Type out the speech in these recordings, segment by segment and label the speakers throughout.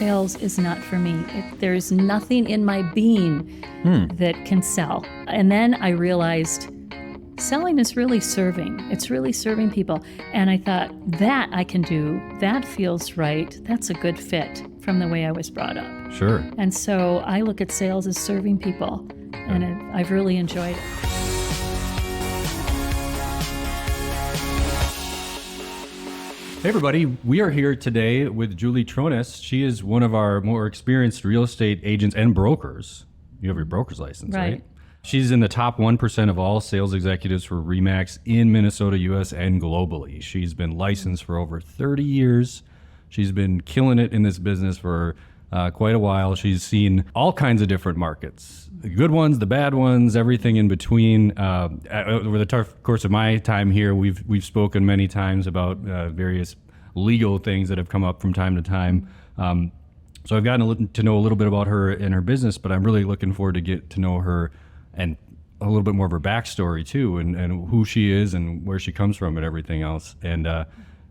Speaker 1: sales is not for me. There's nothing in my being that can sell. And then I realized selling is really serving. It's really serving people. And I thought, that I can do. That feels right. That's a good fit from the way I was brought up.
Speaker 2: Sure.
Speaker 1: And so I look at sales as serving people. And I've really enjoyed it.
Speaker 2: Hey everybody, we are here today with Julie Trones. She is one of our more experienced real estate agents and brokers. You have your broker's license, right? She's in the top 1% of all sales executives for REMAX in Minnesota, US, and globally. She's been licensed for over 30 years. She's been killing it in this business for quite a while. She's seen all kinds of different markets, the good ones, the bad ones, everything in between. Over the course of my time here, we've spoken many times about various legal things that have come up from time to time. So I've gotten to know a little bit about her and her business, but I'm really looking forward to get to know her and a little bit more of her backstory too, and who she is and where she comes from and everything else. And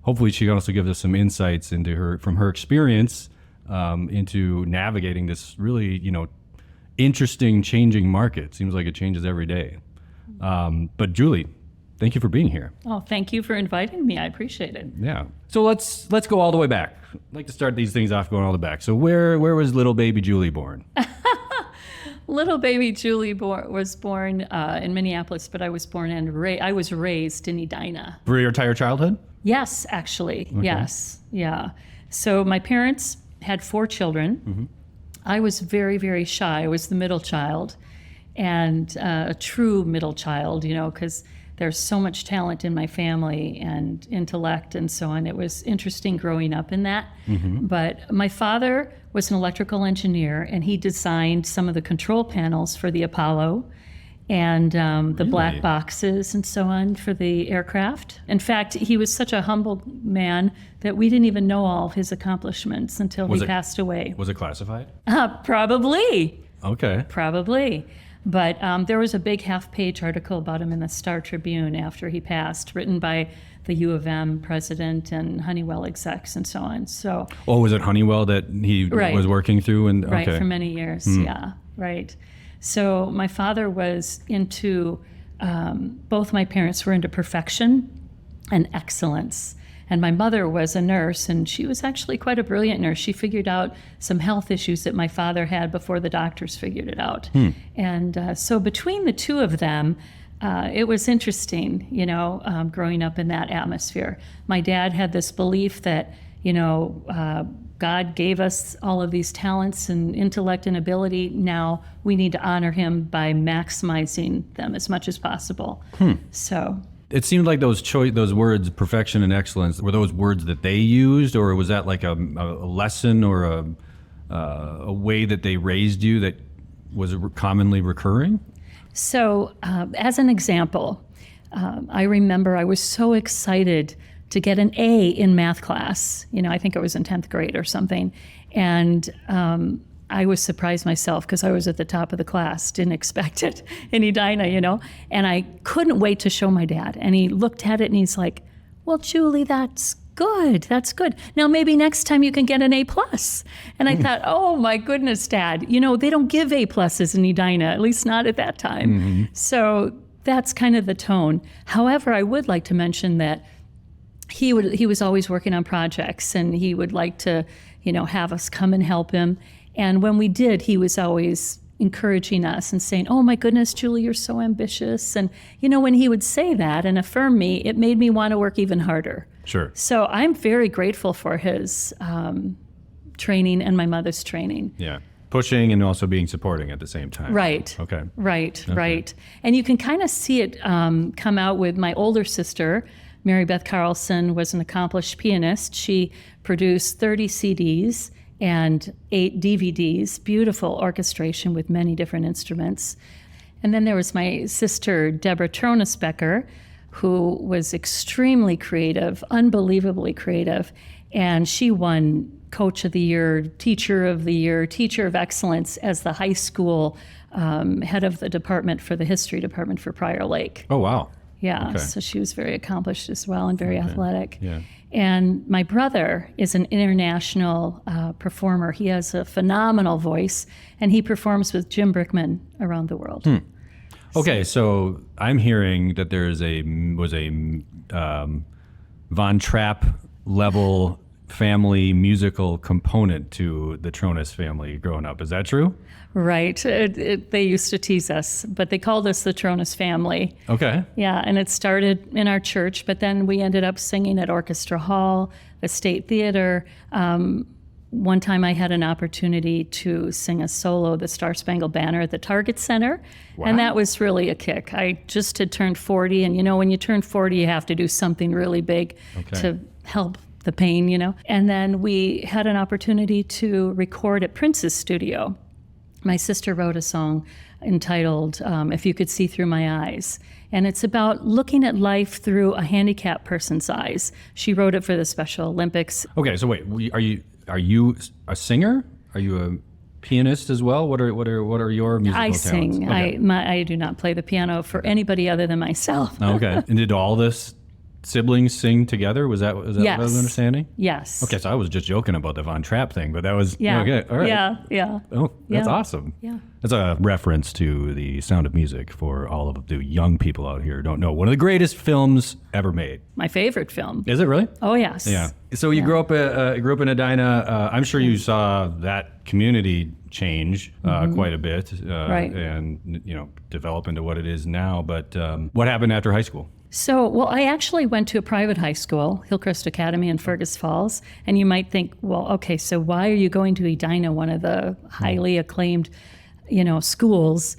Speaker 2: hopefully she can also give us some insights into from her experience into navigating this really, interesting, changing market. Seems like it changes every day. But Julie, thank you for being here.
Speaker 1: Oh, thank you for inviting me. I appreciate it.
Speaker 2: Yeah. So let's go all the way back. I'd like to start these things off going all the back. So where was little baby Julie born?
Speaker 1: Little baby Julie was born in Minneapolis, but I was born and I was raised in Edina.
Speaker 2: For your entire childhood?
Speaker 1: Yes, actually.
Speaker 2: Okay.
Speaker 1: Yes. Yeah. So my parents had 4 children. Mm-hmm. I was very, very shy. I was the middle child, and a true middle child, because there's so much talent in my family and intellect and so on. It was interesting growing up in that. Mm-hmm. But my father was an electrical engineer, and he designed some of the control panels for the Apollo and the black boxes and so on for the aircraft. In fact, he was such a humble man that we didn't even know all of his accomplishments until he passed away.
Speaker 2: Was it classified?
Speaker 1: Probably.
Speaker 2: Okay.
Speaker 1: Probably. But there was a big half-page article about him in the Star Tribune after he passed, written by the U of M president and Honeywell execs and so on. So. Oh,
Speaker 2: was it Honeywell that he was working through?
Speaker 1: Right, for many years. Yeah, right. So my father was into, both my parents were into perfection and excellence. And my mother was a nurse, and she was actually quite a brilliant nurse. She figured out some health issues that my father had before the doctors figured it out. And so between the two of them, it was interesting, growing up in that atmosphere. My dad had this belief that, God gave us all of these talents and intellect and ability. Now we need to honor him by maximizing them as much as possible. So
Speaker 2: it seemed like those words, perfection and excellence, were those words that they used, or was that like a lesson or a way that they raised you that was commonly recurring?
Speaker 1: So as an example, I remember I was so excited to get an A in math class. I think I was in 10th grade or something. And I was surprised myself because I was at the top of the class, didn't expect it in Edina, and I couldn't wait to show my dad. And he looked at it and he's like, well, Julie, that's good. Now maybe next time you can get an A+. And I thought, oh my goodness, Dad, they don't give A+ in Edina, at least not at that time. Mm-hmm. So that's kind of the tone. However, I would like to mention that he was always working on projects, and he would like to, have us come and help him. And when we did, he was always encouraging us and saying, oh my goodness, Julie, you're so ambitious. And, when he would say that and affirm me, it made me want to work even harder.
Speaker 2: Sure.
Speaker 1: So I'm very grateful for his training and my mother's training.
Speaker 2: Yeah. Pushing and also being supporting at the same time.
Speaker 1: Right.
Speaker 2: Okay.
Speaker 1: Right. And you can kind of see it come out with my older sister. Mary Beth Carlson was an accomplished pianist. She produced 30 CDs and 8 DVDs, beautiful orchestration with many different instruments. And then there was my sister, Deborah Trones, who was extremely creative, unbelievably creative. And she won Coach of the Year, Teacher of the Year, Teacher of Excellence as the high school head of the department for the history department for Prior Lake.
Speaker 2: Oh, wow.
Speaker 1: Yeah,
Speaker 2: okay.
Speaker 1: So she was very accomplished as well and very athletic.
Speaker 2: Yeah.
Speaker 1: And my brother is an international performer. He has a phenomenal voice, and he performs with Jim Brickman around the world.
Speaker 2: Okay, so I'm hearing that there is was a Von Trapp level family musical component to the Trones family growing up. Is that true?
Speaker 1: Right. They used to tease us, but they called us the Trones family.
Speaker 2: Okay.
Speaker 1: Yeah, and it started in our church, but then we ended up singing at Orchestra Hall, the State Theater. One time I had an opportunity to sing a solo, the Star Spangled Banner, at the Target Center, and that was really a kick. I just had turned 40, and when you turn 40, you have to do something really big to help the pain. And then we had an opportunity to record at Prince's studio. My sister wrote a song entitled If You Could See Through My Eyes. And it's about looking at life through a handicapped person's eyes. She wrote it for the Special Olympics.
Speaker 2: Okay, so wait, are you a singer? Are you a pianist as well? What are your musical talents?
Speaker 1: I sing.
Speaker 2: Okay.
Speaker 1: I do not play the piano for anybody other than myself.
Speaker 2: Okay. And did all this siblings sing together? Was that
Speaker 1: Yes.
Speaker 2: what I was understanding?
Speaker 1: Yes.
Speaker 2: Okay, so I was just joking about the Von Trapp thing, but that was
Speaker 1: Yeah.
Speaker 2: okay. All right.
Speaker 1: Yeah.
Speaker 2: Oh, that's
Speaker 1: Yeah.
Speaker 2: awesome.
Speaker 1: Yeah.
Speaker 2: That's a reference to The Sound of Music for all of the young people out here who don't know. One of the greatest films ever made.
Speaker 1: My favorite film.
Speaker 2: Is it really?
Speaker 1: Oh, yes.
Speaker 2: Yeah. So you grew up in Edina. I'm sure you saw that community change quite a bit,
Speaker 1: Right.
Speaker 2: and develop into what it is now. But what happened after high school?
Speaker 1: So, I actually went to a private high school, Hillcrest Academy in Fergus Falls. And you might think, well, okay, so why are you going to Edina, one of the highly acclaimed, schools,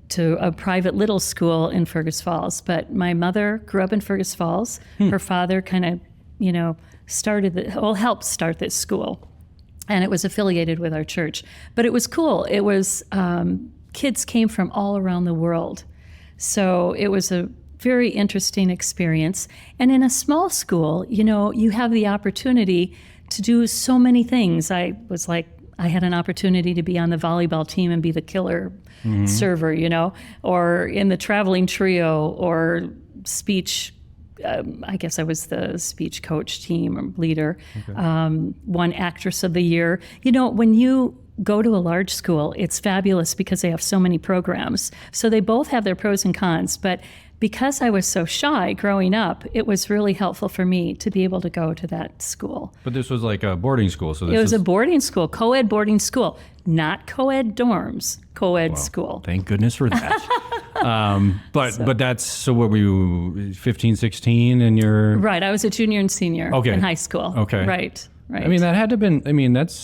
Speaker 1: to a private little school in Fergus Falls? But my mother grew up in Fergus Falls. Her father kind of, helped start this school. And it was affiliated with our church. But it was cool. It was, kids came from all around the world. So it was a very interesting experience. And in a small school, you have the opportunity to do so many things. I had an opportunity to be on the volleyball team and be the killer server, or in the traveling trio, or speech. I guess I was the speech coach team or leader. Okay. One actress of the year. When you go to a large school, it's fabulous because they have so many programs. So they both have their pros and cons, but because I was so shy growing up, it was really helpful for me to be able to go to that school.
Speaker 2: But this was like a boarding school. So
Speaker 1: it was a boarding school, co-ed boarding school, not co-ed dorms, co-ed school.
Speaker 2: Thank goodness for that. But that's, so what were you, 15, 16 and you're?
Speaker 1: Right, I was a junior and senior in high school.
Speaker 2: Okay.
Speaker 1: Right.
Speaker 2: I mean, that had to have been,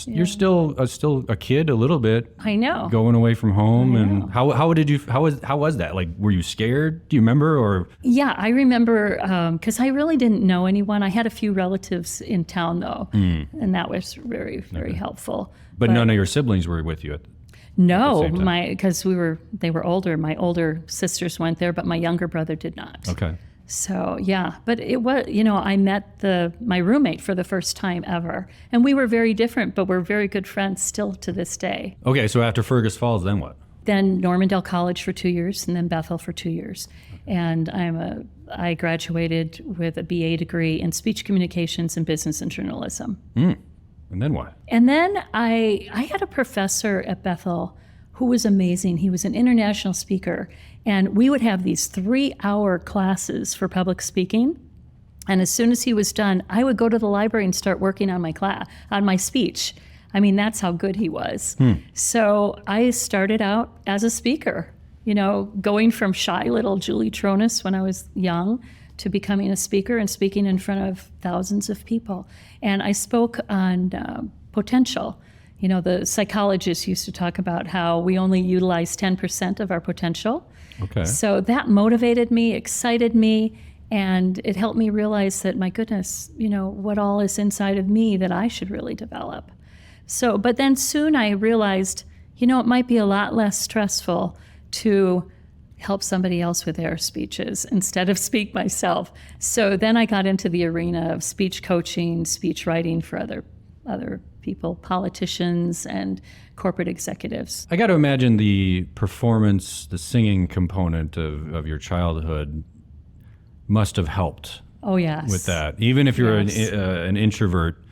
Speaker 2: you're still a kid a little bit.
Speaker 1: I know.
Speaker 2: Going away from home. And how was that? Like, were you scared? Do you remember, or?
Speaker 1: Yeah, I remember, because I really didn't know anyone. I had a few relatives in town though. And that was very, very helpful.
Speaker 2: But none of your siblings were with you
Speaker 1: No, because they were older. My older sisters went there, but my younger brother did not.
Speaker 2: Okay.
Speaker 1: So, yeah, but it was, I met my roommate for the first time ever. And we were very different, but we're very good friends still to this day.
Speaker 2: Okay, so after Fergus Falls, then what?
Speaker 1: Then Normandale College for 2 years, and then Bethel for 2 years. And I graduated with a BA degree in speech communications and business and journalism.
Speaker 2: And then what?
Speaker 1: And then I had a professor at Bethel who was amazing. He was an international speaker, and we would have these 3-hour classes for public speaking. And as soon as he was done, I would go to the library and start working on my speech. I mean, that's how good he was. So I started out as a speaker, going from shy little Julie Trones when I was young to becoming a speaker and speaking in front of thousands of people. And I spoke on potential. The psychologists used to talk about how we only utilize 10% of our potential.
Speaker 2: Okay.
Speaker 1: So that motivated me, excited me, and it helped me realize that, my goodness, what all is inside of me that I should really develop. So, but then soon I realized, it might be a lot less stressful to help somebody else with their speeches instead of speak myself. So then I got into the arena of speech coaching, speech writing for other people, politicians and corporate executives.
Speaker 2: I got to imagine the performance, the singing component of your childhood must have helped
Speaker 1: Oh, yes.
Speaker 2: with that. Even if you're
Speaker 1: Yes.
Speaker 2: an introvert,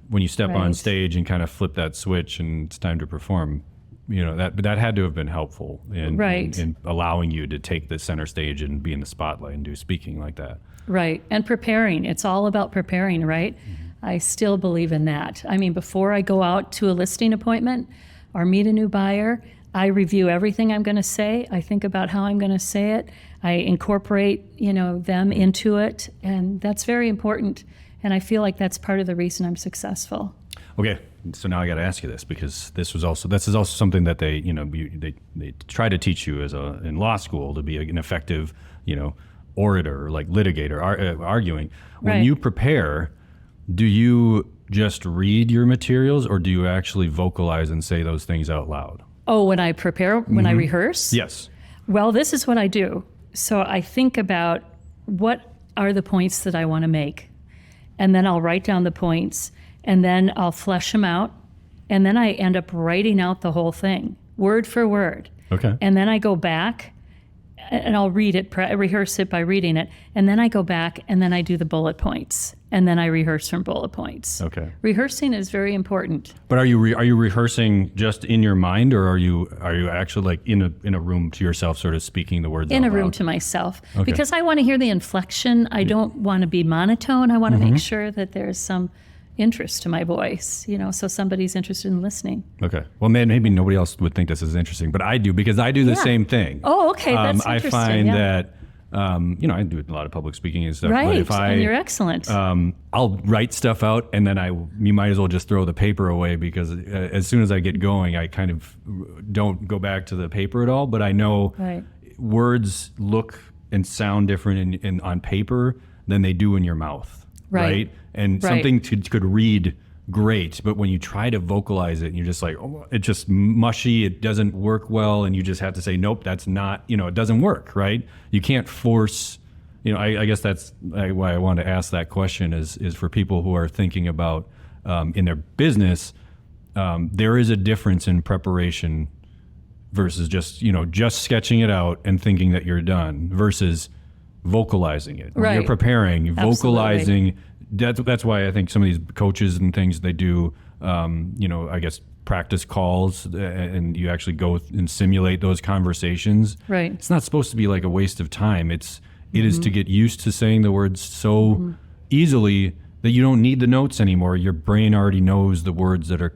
Speaker 2: when you step on
Speaker 1: Right.
Speaker 2: stage and kind of flip that switch and it's time to perform, that had to have been helpful in allowing you to take the center stage and be in the spotlight and do speaking like that.
Speaker 1: Right. And preparing. It's all about preparing, right? I still believe in that. I mean, before I go out to a listing appointment or meet a new buyer, I review everything I'm going to say. I think about how I'm going to say it. I incorporate, them into it. And that's very important. And I feel like that's part of the reason I'm successful.
Speaker 2: Okay, so now I got to ask you this, because this is also something that they try to teach you in law school to be an effective, orator, like litigator, arguing. When
Speaker 1: Right.
Speaker 2: you prepare, do you just read your materials, or do you actually vocalize and say those things out loud?
Speaker 1: Oh, when I prepare, when I rehearse?
Speaker 2: Yes.
Speaker 1: Well, this is what I do. So I think about what are the points that I want to make. And then I'll write down the points, and then I'll flesh them out. And then I end up writing out the whole thing, word for word.
Speaker 2: Okay.
Speaker 1: And then I go back and I'll read it, rehearse it by reading it. And then I go back and then I do the bullet points. And then I rehearse from bullet points.
Speaker 2: Okay.
Speaker 1: Rehearsing is very important.
Speaker 2: But are you rehearsing just in your mind, or are you actually like in a room to yourself, sort of speaking the words
Speaker 1: In
Speaker 2: out
Speaker 1: a room
Speaker 2: loud?
Speaker 1: to myself.
Speaker 2: Okay.
Speaker 1: Because I want to hear the inflection. I don't want to be monotone. I want to make sure that there's some interest to my voice, so somebody's interested in listening.
Speaker 2: Okay. Well, maybe nobody else would think this is interesting, but I do, because I do the same thing.
Speaker 1: Oh, okay. That's
Speaker 2: I
Speaker 1: interesting.
Speaker 2: find
Speaker 1: yeah.
Speaker 2: that, I do a lot of public speaking and stuff.
Speaker 1: Right.
Speaker 2: But if
Speaker 1: And you're excellent.
Speaker 2: I'll write stuff out, and then you might as well just throw the paper away, because as soon as I get going, I kind of don't go back to the paper at all. But I know
Speaker 1: Right.
Speaker 2: words look and sound different on paper than they do in your mouth.
Speaker 1: Right.
Speaker 2: And
Speaker 1: Right.
Speaker 2: something could read great, but when you try to vocalize it, and you're just like, oh, it's just mushy, it doesn't work well, and you just have to say, nope, that's not, it doesn't work, right? You can't force, I guess that's why I wanted to ask that question is for people who are thinking about in their business, there is a difference in preparation versus just sketching it out and thinking that you're done versus vocalizing it. When
Speaker 1: Right.
Speaker 2: you're preparing,
Speaker 1: Absolutely.
Speaker 2: vocalizing. That's why I think some of these coaches and things, they do, I guess, practice calls, and you actually go and simulate those conversations.
Speaker 1: Right.
Speaker 2: It's not supposed to be like a waste of time. It is to get used to saying the words so easily that you don't need the notes anymore. Your brain already knows the words that are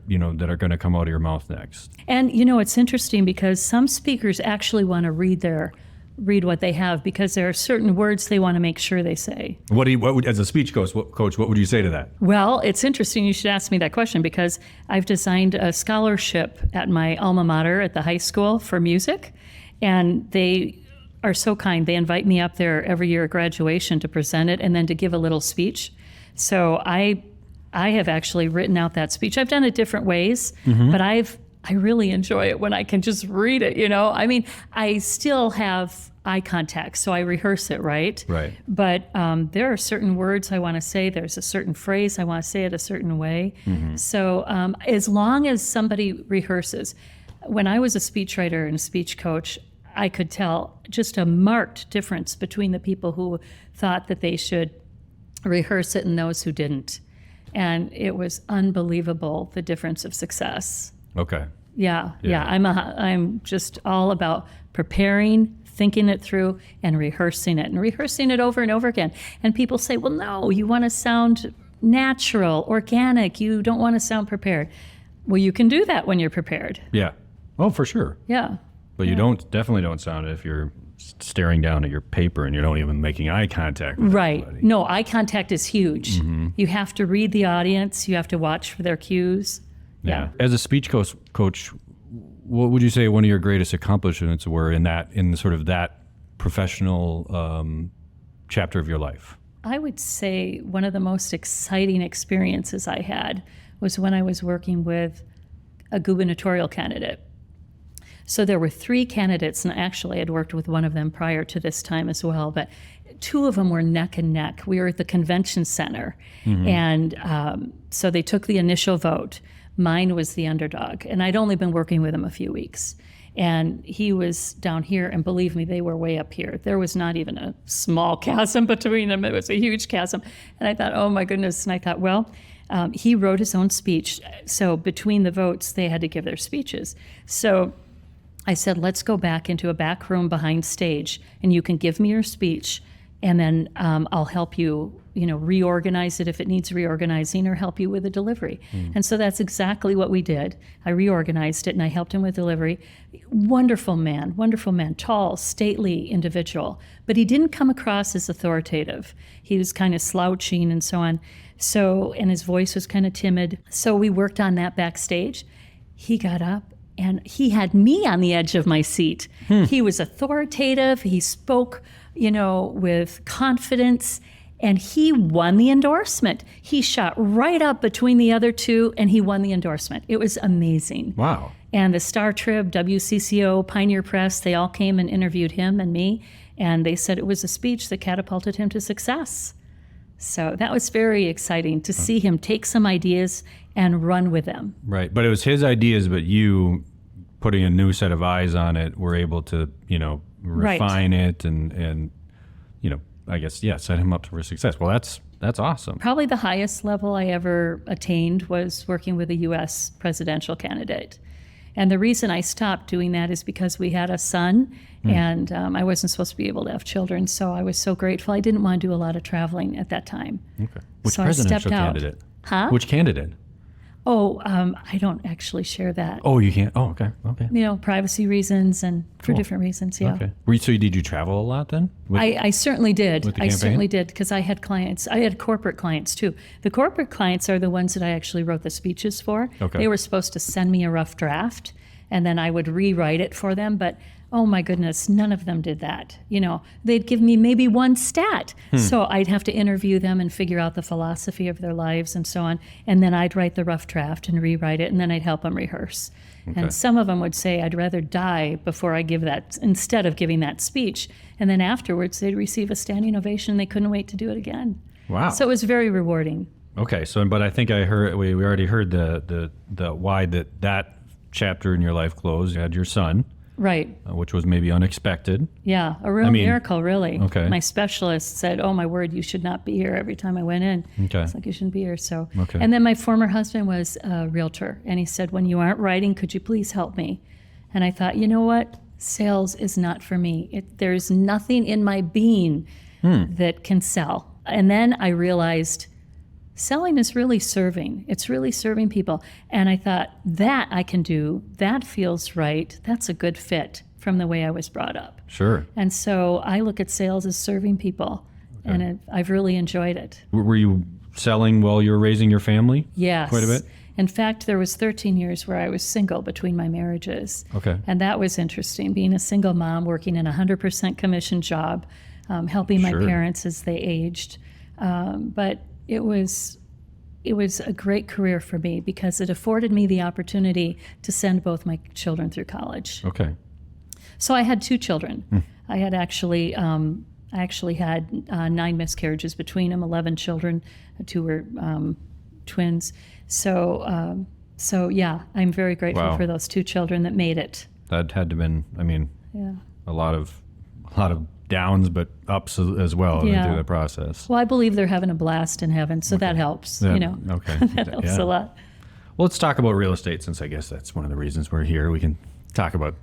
Speaker 2: going to come out of your mouth next.
Speaker 1: And it's interesting because some speakers actually want to read what they have, because there are certain words they want to make sure they say.
Speaker 2: What would, as a speech coach, what would you say to that?
Speaker 1: Well, it's interesting you should ask me that question, because I've designed a scholarship at my alma mater at the high school for music, and they are so kind. They invite me up there every year at graduation to present it and then to give a little speech. So I have actually written out that speech. I've done it different ways, but I really enjoy it when I can just read it, I mean, I still have eye contact, so I rehearse it, right?
Speaker 2: Right.
Speaker 1: But there are certain words I want to say. There's a certain phrase I want to say it a certain way. So as long as somebody rehearses, when I was a speechwriter and a speech coach, I could tell just a marked difference between the people who thought that they should rehearse it and those who didn't. And it was unbelievable, the difference of success.
Speaker 2: Okay.
Speaker 1: Yeah. I'm just all about preparing, thinking it through, and rehearsing it over and over again. And people say, well, no, you want to sound natural, organic. You don't want to sound prepared. Well, you can do that when you're prepared.
Speaker 2: Yeah. Oh, for sure.
Speaker 1: Yeah.
Speaker 2: But you definitely don't sound it if you're staring down at your paper and you're not even making eye contact with
Speaker 1: Right.
Speaker 2: everybody.
Speaker 1: No, eye contact is huge. You have to read the audience. You have to watch for their cues. Yeah.
Speaker 2: As a speech coach, what would you say one of your greatest accomplishments were in sort of that professional chapter of your life?
Speaker 1: I would say one of the most exciting experiences I had was when I was working with a gubernatorial candidate. So there were 3 candidates, and actually I'd worked with one of them prior to this time as well, but 2 of them were neck and neck. We were at the convention center, and so they took the initial vote. Mine was the underdog, and I'd only been working with him a few weeks. And he was down here, and believe me, they were way up here. There was not even a small chasm between them. It was a huge chasm. And I thought, oh my goodness. And I thought, well, he wrote his own speech. So between the votes, they had to give their speeches. So I said, let's go back into a back room behind stage, and you can give me your speech, and then I'll help you, reorganize it if it needs reorganizing, or help you with the delivery. And so that's exactly what we did. I reorganized it, and I helped him with delivery. Wonderful man, tall, stately individual. But he didn't come across as authoritative. He was kind of slouching and so on. And his voice was kind of timid. So we worked on that backstage. He got up, and he had me on the edge of my seat. He was authoritative. He spoke, with confidence, and he won the endorsement. He shot right up between the other two, and he won the endorsement. It was amazing.
Speaker 2: Wow.
Speaker 1: And the Star Trib, WCCO, Pioneer Press, they all came and interviewed him and me, and they said it was a speech that catapulted him to success. So that was very exciting to see him take some ideas and run with them.
Speaker 2: Right. But it was his ideas, but you putting a new set of eyes on it were able to, refine it and I guess, set him up for success. Well, that's awesome.
Speaker 1: Probably the highest level I ever attained was working with a U.S. presidential candidate. And the reason I stopped doing that is because we had a son, and I wasn't supposed to be able to have children. So I was so grateful. I didn't want to do a lot of traveling at that time.
Speaker 2: Okay. Which
Speaker 1: so
Speaker 2: presidential
Speaker 1: I stepped
Speaker 2: candidate?
Speaker 1: Out. Huh?
Speaker 2: Which candidate?
Speaker 1: Oh, I don't actually share that.
Speaker 2: Oh, you can't? Oh, okay.
Speaker 1: Privacy reasons and for different reasons, yeah.
Speaker 2: Okay. So did you travel a lot then?
Speaker 1: I certainly did.
Speaker 2: With the
Speaker 1: I
Speaker 2: campaign?
Speaker 1: certainly did, because I had clients. I had corporate clients too. The corporate clients are the ones that I actually wrote the speeches for.
Speaker 2: Okay.
Speaker 1: They were supposed to send me a rough draft, and then I would rewrite it for them. But oh my goodness, none of them did that. They'd give me maybe one stat. So I'd have to interview them and figure out the philosophy of their lives and so on. And then I'd write the rough draft and rewrite it, and then I'd help them rehearse.
Speaker 2: Okay.
Speaker 1: And some of them would say, I'd rather die before I give that, instead of giving that speech. And then afterwards, they'd receive a standing ovation. They couldn't wait to do it again.
Speaker 2: Wow.
Speaker 1: So it was very rewarding.
Speaker 2: Okay. But I think I heard, we already heard the why that chapter in your life closed. You had your son.
Speaker 1: Right.
Speaker 2: Which was maybe unexpected.
Speaker 1: Yeah, a real miracle, really.
Speaker 2: Okay.
Speaker 1: My specialist said, oh, my word, you should not be here every time I went in.
Speaker 2: Okay.
Speaker 1: It's like, you shouldn't be here. So.
Speaker 2: Okay.
Speaker 1: And then my former husband was a realtor, and he said, when you aren't writing, could you please help me? And I thought, you know what? Sales is not for me. There's nothing in my being that can sell. And then I realized selling is really serving. It's really serving people. And I thought, that I can do. That feels right. That's a good fit from the way I was brought up.
Speaker 2: Sure.
Speaker 1: And so I look at sales as serving people. Okay. And I've really enjoyed it.
Speaker 2: Were you selling while you were raising your family?
Speaker 1: Yes.
Speaker 2: Quite a bit?
Speaker 1: In fact, there was 13 years where I was single between my marriages.
Speaker 2: Okay.
Speaker 1: And that was interesting, being a single mom, working in a 100% commission job, helping my parents as they aged. But it was a great career for me because it afforded me the opportunity to send both my children through college.
Speaker 2: Okay.
Speaker 1: So I had 2 children. I had actually had 9 miscarriages between them, 11 children. 2 were twins. So yeah, I'm very grateful for those 2 children that made it.
Speaker 2: That had to been, a lot of downs, but ups as well through the process.
Speaker 1: Well, I believe they're having a blast in heaven, so that helps.
Speaker 2: Okay.
Speaker 1: That helps a lot.
Speaker 2: Well, let's talk about real estate, since I guess that's one of the reasons we're here. We can talk about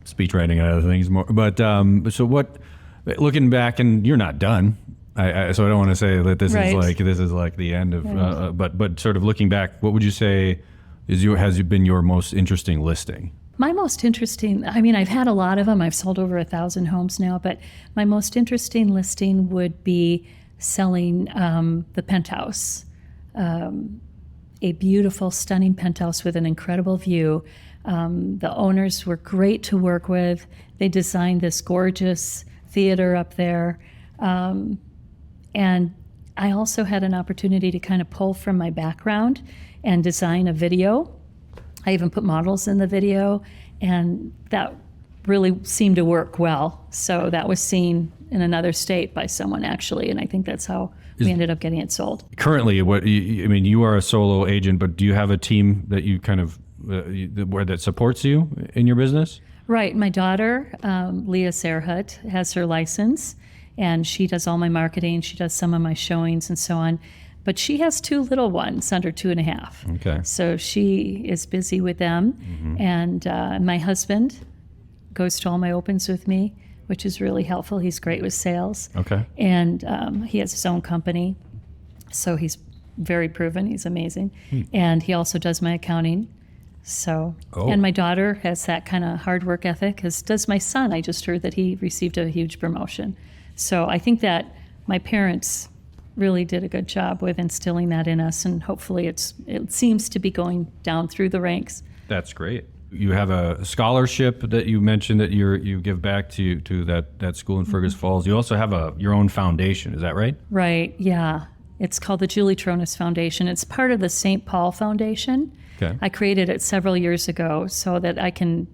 Speaker 2: speech writing and other things more. But so what? Looking back, and you're not done. So I don't want to say that this is like the end of. But sort of looking back, what would you say has been your most interesting listing?
Speaker 1: My most interesting, I've had a lot of them. I've sold over 1,000 homes now, but my most interesting listing would be selling the penthouse, a beautiful, stunning penthouse with an incredible view. The owners were great to work with. They designed this gorgeous theater up there. And I also had an opportunity to kind of pull from my background and design a video. I even put models in the video, and that really seemed to work well. So that was seen in another state by someone, actually, and I think that's how we ended up getting it sold.
Speaker 2: Currently, you are a solo agent, but do you have a team that you kind of that supports you in your business?
Speaker 1: Right. My daughter, Leah Serhut, has her license, and she does all my marketing. She does some of my showings and so on. But she has 2 little ones under 2.5.
Speaker 2: Okay.
Speaker 1: So she is busy with them. And my husband goes to all my opens with me, which is really helpful. He's great with sales.
Speaker 2: Okay.
Speaker 1: And he has his own company. So he's very proven. He's amazing. And he also does my accounting. So, and my daughter has that kind of hard work ethic, as does my son. I just heard that he received a huge promotion. So I think that my parents really did a good job with instilling that in us, and hopefully it seems to be going down through the ranks.
Speaker 2: That's great. You have a scholarship that you mentioned that you give back to that school in Fergus Falls. You also have your own foundation. Is that right?
Speaker 1: Right. Yeah. It's called the Julie Trones Foundation. It's part of the St. Paul Foundation.
Speaker 2: Okay.
Speaker 1: I created it several years ago so that I can,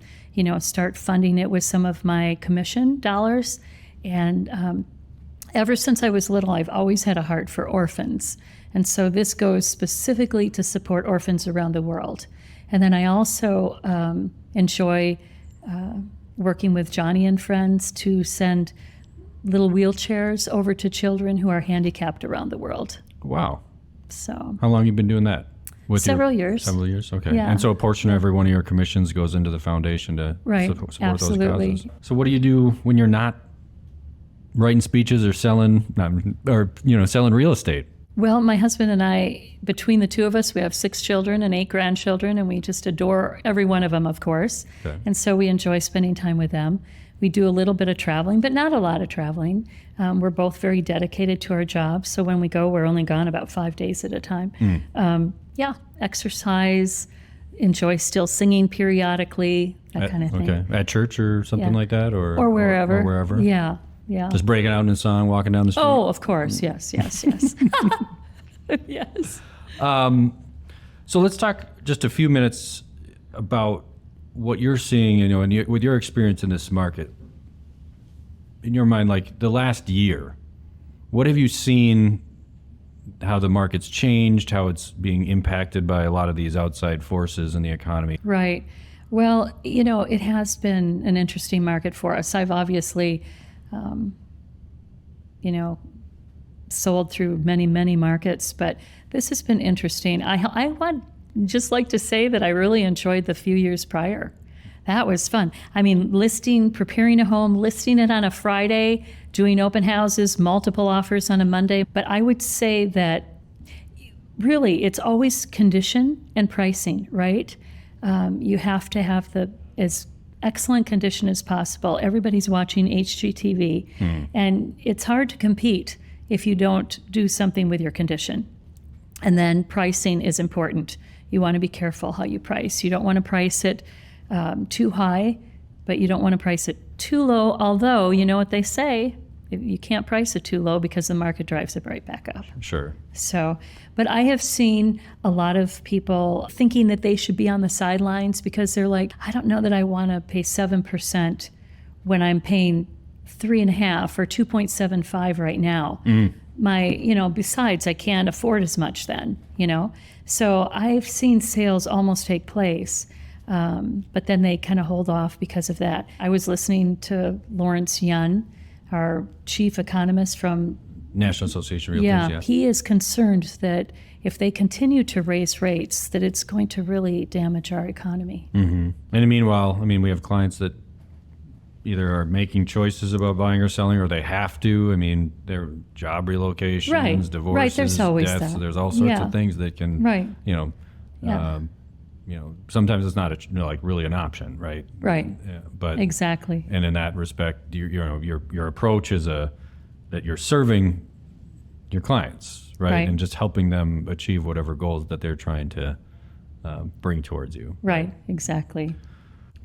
Speaker 1: start funding it with some of my commission dollars. And ever since I was little, I've always had a heart for orphans. And so this goes specifically to support orphans around the world. And then I also enjoy working with Johnny and friends to send little wheelchairs over to children who are handicapped around the world.
Speaker 2: Wow.
Speaker 1: So
Speaker 2: how long have you been doing that?
Speaker 1: Several years.
Speaker 2: Several years, okay.
Speaker 1: Yeah.
Speaker 2: And so a portion of every one of your commissions goes into the foundation to support
Speaker 1: Absolutely.
Speaker 2: those causes. So what do you do when you're not writing speeches or selling real estate?
Speaker 1: Well, my husband and I, between the two of us, we have 6 children and 8 grandchildren, and we just adore every one of them, of course.
Speaker 2: Okay.
Speaker 1: And so we enjoy spending time with them. We do a little bit of traveling, but not a lot of traveling. We're both very dedicated to our jobs, so when we go, we're only gone about 5 days at a time. Exercise, enjoy still singing periodically, that kind of thing.
Speaker 2: Okay, at church or something like that, or
Speaker 1: wherever.
Speaker 2: or wherever.
Speaker 1: Yeah.
Speaker 2: Just breaking out in a song, walking down the street.
Speaker 1: Oh, of course, yes. Yes.
Speaker 2: So let's talk just a few minutes about what you're seeing, with your experience in this market. In your mind, like the last year, what have you seen? How the market's changed, how it's being impacted by a lot of these outside forces in the economy.
Speaker 1: Right. Well, it has been an interesting market for us. I've obviously, sold through many, many markets, but this has been interesting. I would just like to say that I really enjoyed the few years prior. That was fun. I mean, preparing a home, listing it on a Friday, doing open houses, multiple offers on a Monday. But I would say that really it's always condition and pricing, right? You have to have as excellent condition as possible. Everybody's watching HGTV, and it's hard to compete if you don't do something with your condition. And then pricing is important. You want to be careful how you price. You don't want to price it too high, but you don't want to price it too low, although you know what they say, you can't price it too low because the market drives it right back up.
Speaker 2: Sure.
Speaker 1: So, but I have seen a lot of people thinking that they should be on the sidelines because they're like, I don't know that I want to pay 7% when I'm paying 3.5 or 2.75 right now. Besides, I can't afford as much then, So I've seen sales almost take place. But then they kind of hold off because of that. I was listening to Lawrence Yun, our chief economist from
Speaker 2: National Association of Realtors.
Speaker 1: Yeah, he is concerned that if they continue to raise rates, that it's going to really damage our economy.
Speaker 2: Mm-hmm. And meanwhile, we have clients that either are making choices about buying or selling, or they have to. Their job relocations, divorces,
Speaker 1: right. There's always
Speaker 2: deaths.
Speaker 1: that.
Speaker 2: So there's all sorts of things that can, sometimes it's not really an option, right?
Speaker 1: Right.
Speaker 2: But
Speaker 1: exactly.
Speaker 2: And in that respect, your approach is that you're serving your clients, right? And just helping them achieve whatever goals that they're trying to bring towards you.
Speaker 1: Right. Exactly.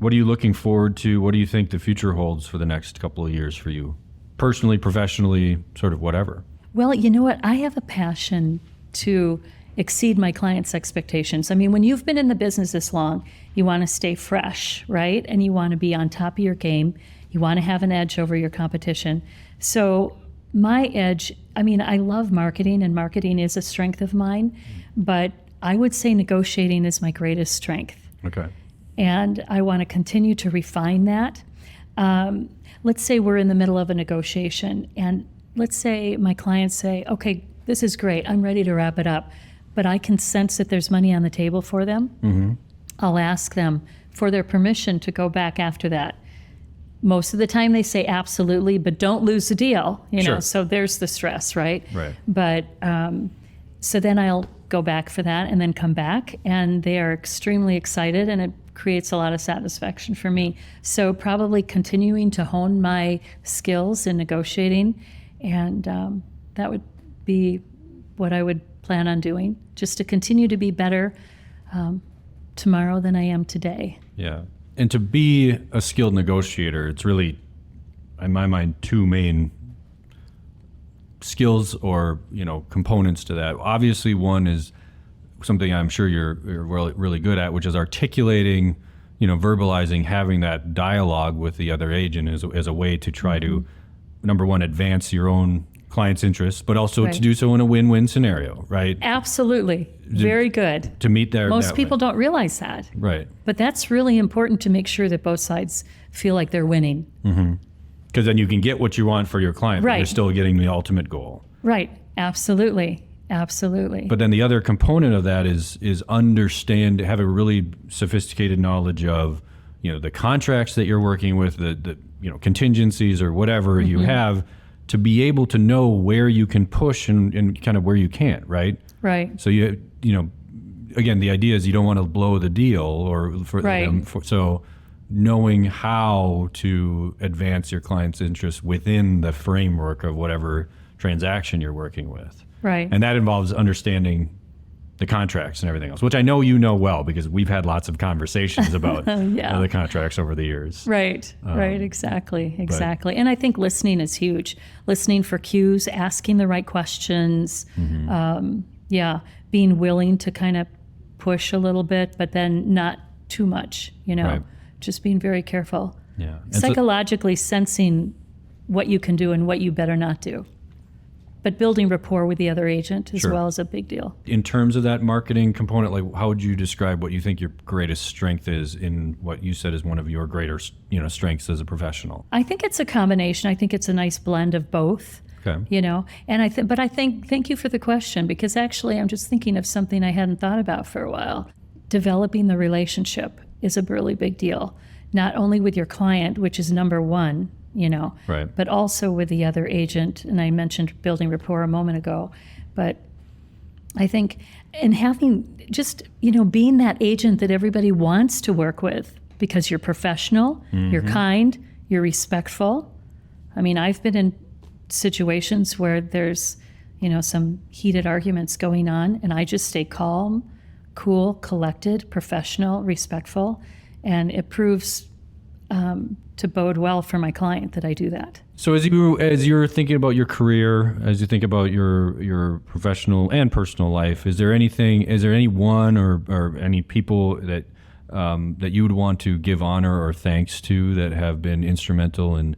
Speaker 2: What are you looking forward to? What do you think the future holds for the next couple of years for you, personally, professionally, sort of whatever?
Speaker 1: Well, you know what? I have a passion to exceed my clients' expectations. When you've been in the business this long, you want to stay fresh, right? And you want to be on top of your game. You want to have an edge over your competition. So my edge, I love marketing, and marketing is a strength of mine, but I would say negotiating is my greatest strength.
Speaker 2: Okay.
Speaker 1: And I want to continue to refine that. Let's say we're in the middle of a negotiation, and let's say my clients say, okay, this is great, I'm ready to wrap it up, but I can sense that there's money on the table for them.
Speaker 2: Mm-hmm.
Speaker 1: I'll ask them for their permission to go back after that. Most of the time they say absolutely, but don't lose the deal, you know,
Speaker 2: Sure.
Speaker 1: so there's the stress, right?
Speaker 2: Right.
Speaker 1: But so then I'll go back for that and then come back, and they are extremely excited, and it creates a lot of satisfaction for me. So probably continuing to hone my skills in negotiating, and that would be what I would plan on doing, just to continue to be better tomorrow than I am today.
Speaker 2: Yeah. And to be a skilled negotiator, it's really, in my mind, two main skills or, components to that. Obviously, one is something I'm sure you're really good at, which is articulating, verbalizing, having that dialogue with the other agent as a way to try to, number one, advance your own client's interests, but also to do so in a win-win scenario, right?
Speaker 1: Absolutely. Very good.
Speaker 2: To meet their...
Speaker 1: Most people don't realize that.
Speaker 2: Right.
Speaker 1: But that's really important to make sure that both sides feel like they're winning.
Speaker 2: Mm-hmm. Because then you can get what you want for your client, but
Speaker 1: Right.
Speaker 2: you're still getting the ultimate goal.
Speaker 1: Right. Absolutely. Absolutely.
Speaker 2: But then the other component of that is have a really sophisticated knowledge of, the contracts that you're working with, the contingencies or whatever you have, to be able to know where you can push and kind of where you can't, right?
Speaker 1: Right.
Speaker 2: So again, the idea is you don't want to blow the deal or for
Speaker 1: Right.
Speaker 2: them. So knowing how to advance your client's interests within the framework of whatever transaction you're working with.
Speaker 1: Right.
Speaker 2: And that involves understanding the contracts and everything else, which I know you know well because we've had lots of conversations about
Speaker 1: Yeah.
Speaker 2: the contracts over the years.
Speaker 1: Right, right, exactly. And I think listening is huge. Listening for cues, asking the right questions, being willing to kind of push a little bit, but then not too much,
Speaker 2: Right.
Speaker 1: just being very careful.
Speaker 2: Yeah. And
Speaker 1: Psychologically sensing what you can do and what you better not do. But building rapport with the other agent as
Speaker 2: Sure.
Speaker 1: well is a big deal.
Speaker 2: in terms of that marketing component, like how would you describe what you think your greatest strength is in what you said is one of your greater, strengths as a professional?
Speaker 1: I think it's a combination. I think it's a nice blend of both.
Speaker 2: Okay.
Speaker 1: And thank you for the question, because actually I'm just thinking of something I hadn't thought about for a while. Developing the relationship is a really big deal, not only with your client, which is number one,
Speaker 2: Right.
Speaker 1: but also with the other agent. And I mentioned building rapport a moment ago, but I think and having just, being that agent that everybody wants to work with because you're professional, you're kind, you're respectful. I mean, I've been in situations where there's, some heated arguments going on, and I just stay calm, cool, collected, professional, respectful, and it proves to bode well for my client that I do that.
Speaker 2: So as you're thinking about your career, as you think about your professional and personal life, is there anyone or any people that you would want to give honor or thanks to that have been instrumental in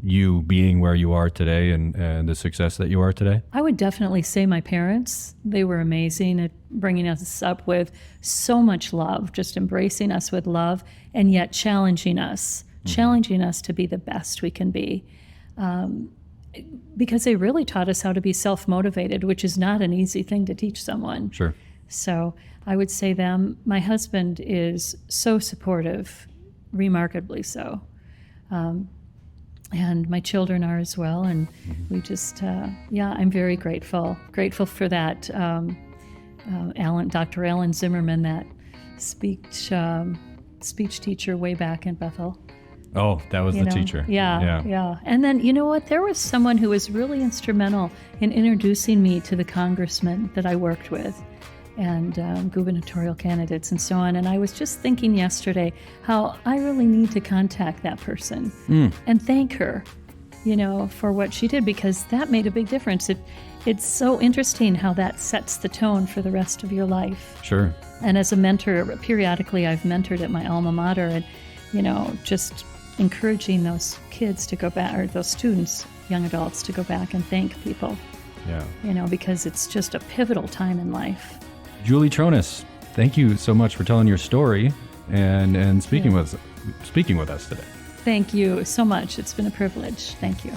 Speaker 2: you being where you are today and the success that you are today?
Speaker 1: I would definitely say my parents. They were amazing at bringing us up with so much love, just embracing us with love, and yet challenging us to be the best we can be. Because they really taught us how to be self-motivated, which is not an easy thing to teach someone.
Speaker 2: Sure.
Speaker 1: So I would say them. My husband is so supportive, remarkably so. And my children are as well. And we just, I'm very grateful for that. Dr. Alan Zimmerman, that speech teacher way back in Bethel.
Speaker 2: Oh, that was the teacher.
Speaker 1: Yeah. And then, you know what? There was someone who was really instrumental in introducing me to the congressman that I worked with and gubernatorial candidates and so on. And I was just thinking yesterday how I really need to contact that person and thank her, for what she did, because that made a big difference. It's so interesting how that sets the tone for the rest of your life.
Speaker 2: Sure.
Speaker 1: And as a mentor, periodically I've mentored at my alma mater, and, just encouraging those kids to go back, or those students, young adults, to go back and thank people.
Speaker 2: Yeah.
Speaker 1: Because it's just a pivotal time in life.
Speaker 2: Julie Trones, thank you so much for telling your story and speaking with us today.
Speaker 1: Thank you so much. It's been a privilege. Thank you.